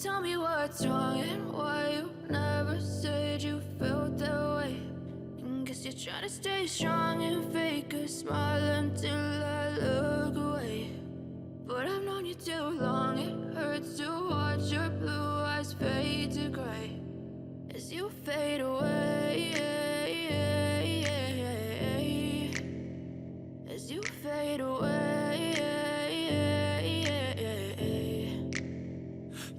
Tell me what's wrong and why you never said you felt that way. And guess you're trying to stay strong and fake a smile until I look away. But I've known you too long, it hurts to watch your blue eyes fade to gray as you fade away, as you fade away.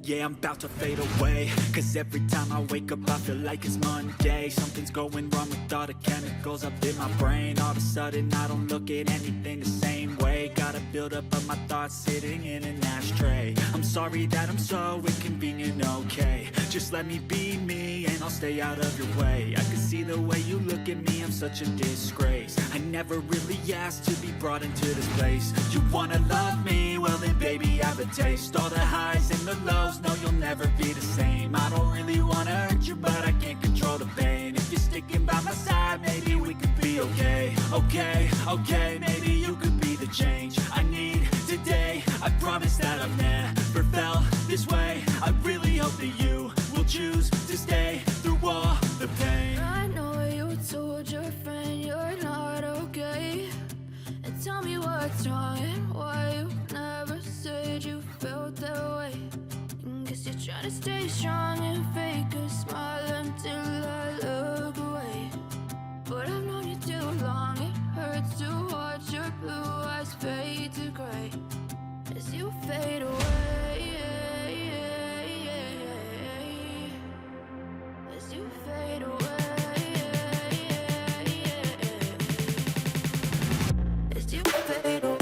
Yeah, I'm about to fade away, cause every time I wake up I feel like it's Monday. Something's going wrong with all the chemicals up in my brain. All of a sudden I don't look at anything the same way. Got a buildup of my thoughts sitting in an ashtray. I'm sorry that I'm so inconvenient, okay. Just let me be me and I'll stay out of your way. I can see the way you look at me, I'm such a disgrace. I never really asked to be brought into this place. You wanna love me? Well then baby have a taste. All the highs and the lows, no you'll never be the same. I don't really wanna hurt you but I can't control the pain. If you're sticking by my side maybe we could be okay. Okay, maybe you could be the change I need today. I promise that I've never felt this way. I really hope that you will choose to stay through all the pain. I know you told your friend you're not okay. And tell me what's wrong and why you never said you felt that way. And guess you're trying to stay strong and fake a smile until I look away. But I've known you too long, it hurts to watch your blue eyes fade to gray as you fade away, as you fade away, as you fade away.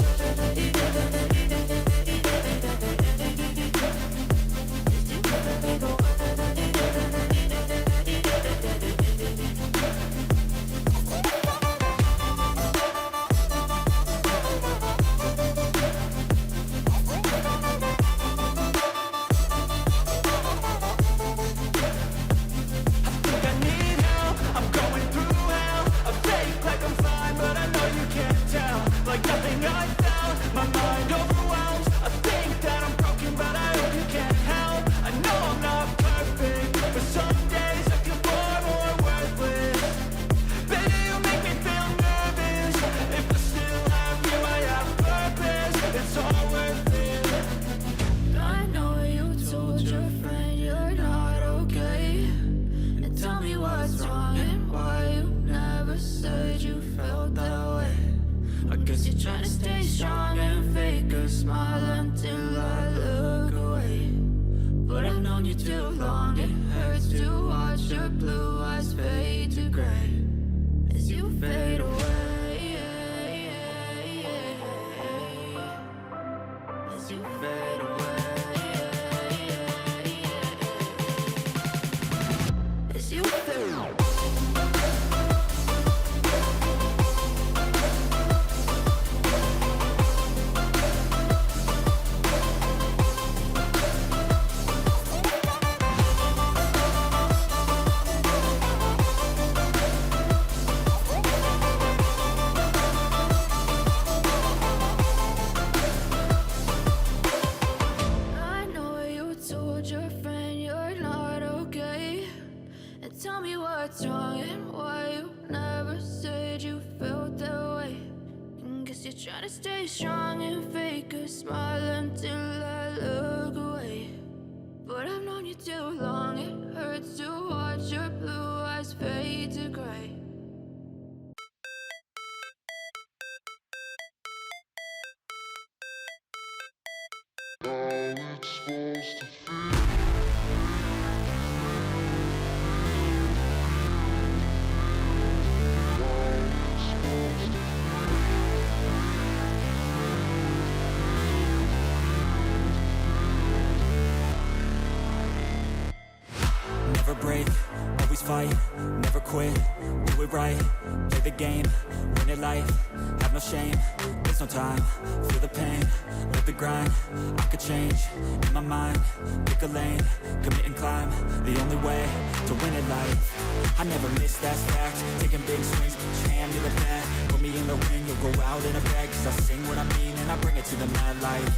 Trying to stay strong and fake a smile until I look away. But I've known you too long, it hurts to watch your blue eyes fade to gray as you fade away, as you fade away, as you fade away. Tell me what's wrong and why you never said you felt that way. And guess you're trying to stay strong and fake a smile until I look away. But I've known you too long, it hurts to watch your blue eyes fade to gray. How it's supposed to feel. Never break, always fight, never quit, do it right, play the game, win it life, have no shame, there's no time, feel the pain, live the grind, I could change, in my mind, pick a lane, commit and climb, the only way to win it life. I never miss, that's fact. Taking big swings, put your hand to the bat. Put me in the ring, you'll go out in a bag. Cause I sing what I mean and I bring it to the mad light.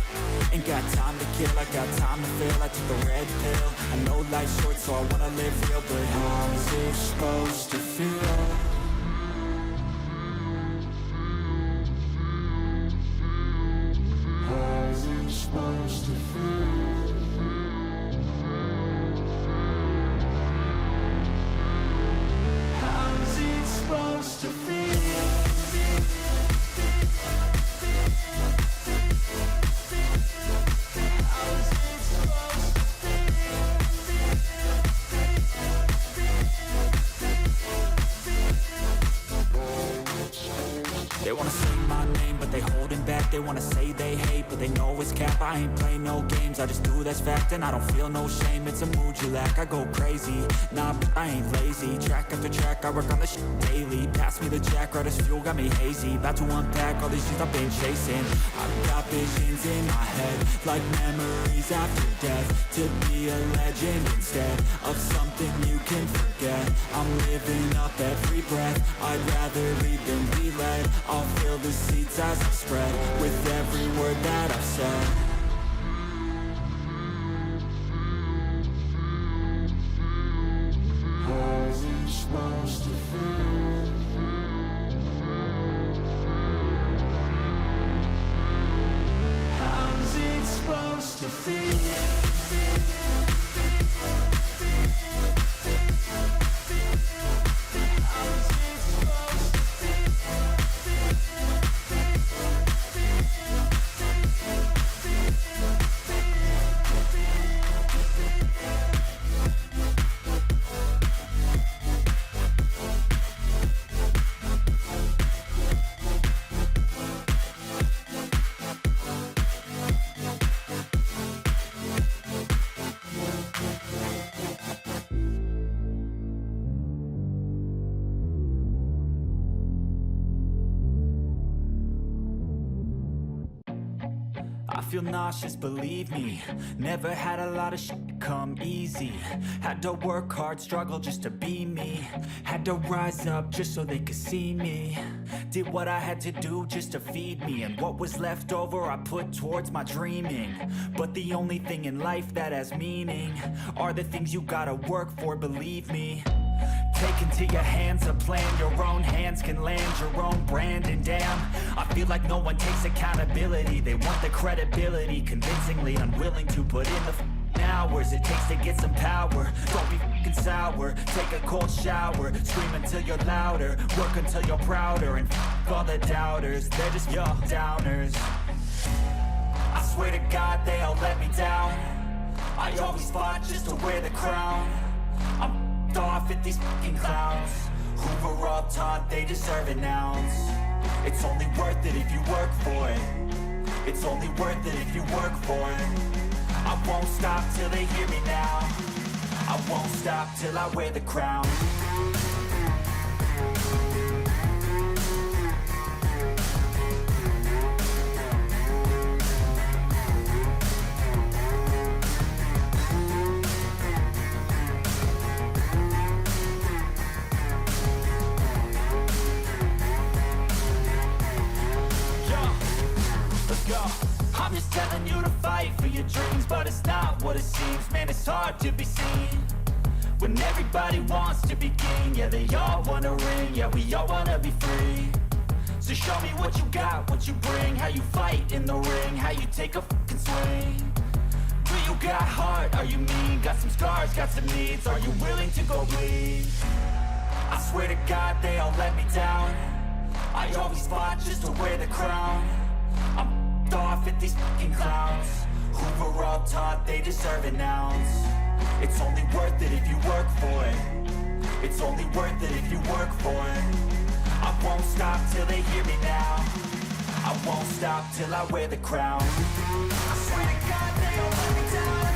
Ain't got time to kill, I got time to feel. I took the red pill, I know life's short so I wanna live real. But how's it supposed to feel? How's it supposed to feel? How's it supposed to feel? They wanna say my name, but they holding back. They wanna say they hate, but they know it's cap. I ain't play no games, I just do that's fact. And I don't feel no shame, it's a mood you lack. I go crazy, nah, but I ain't lazy. Track after track, I work on this shit daily. Pass me the jack, right as fuel, got me hazy. About to unpack all these things I've been chasing. I've got visions in my head, like memories after death. To be a legend instead of something you can forget. I'm living up every breath, I'd rather lead than be led. I'll fill the seats as I spread with every word that I've said. How's it supposed to feel? How's it supposed to feel? I feel nauseous, believe me. Never had a lot of shit come easy. Had to work hard, struggle just to be me. Had to rise up just so they could see me. Did what I had to do just to feed me. And what was left over I put towards my dreaming. But the only thing in life that has meaning are the things you gotta work for, believe me. Take into your hands a plan, your own hands can land your own brand. And damn, I feel like no one takes accountability. They want the credibility, convincingly unwilling to put in the hours it takes to get some power. Don't be f***ing sour, take a cold shower. Scream until you're louder, work until you're prouder. And f*** all the doubters, they're just your downers. I swear to God they all let me down. I always fought just to wear the crown. I'm off at these fucking clowns who were all taught they deserve an ounce. It's only worth it if you work for it. It's only worth it if you work for it. I won't stop till they hear me now. I won't stop till I wear the crown. I'm just telling you to fight for your dreams, but it's not what it seems. Man, it's hard to be seen when everybody wants to be king. Yeah, they all wanna ring, yeah, we all wanna be free. So show me what you got, what you bring, how you fight in the ring, how you take a fucking swing. Do you got heart, are you mean? Got some scars, got some needs, are you willing to go bleed? I swear to God they all let me down. I always fought just to wear the crown. I'm off at these fucking clowns who were all taught they deserve an ounce. It's only worth it if you work for it. It's only worth it if you work for it. I won't stop till they hear me now. I won't stop till I wear the crown. I swear to God they all let me down.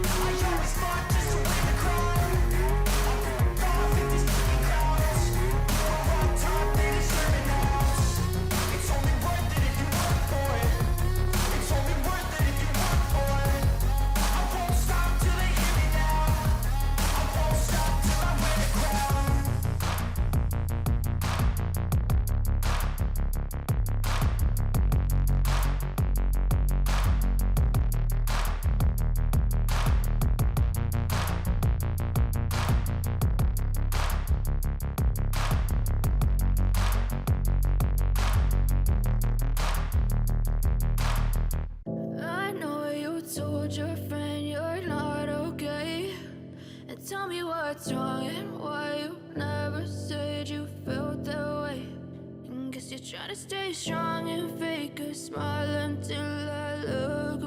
I always fought just to wear the crown. I'm off at these fucking clowns who were all taught they deserve an ounce. It's only worth it if you work for it. It's only worth it if you work for it. I won't stop till they hear me now. I won't stop till I wear the crown. told your friend you're not okay. And tell me what's wrong and why you never said you felt that way. And guess you're trying to stay strong and fake a smile until I look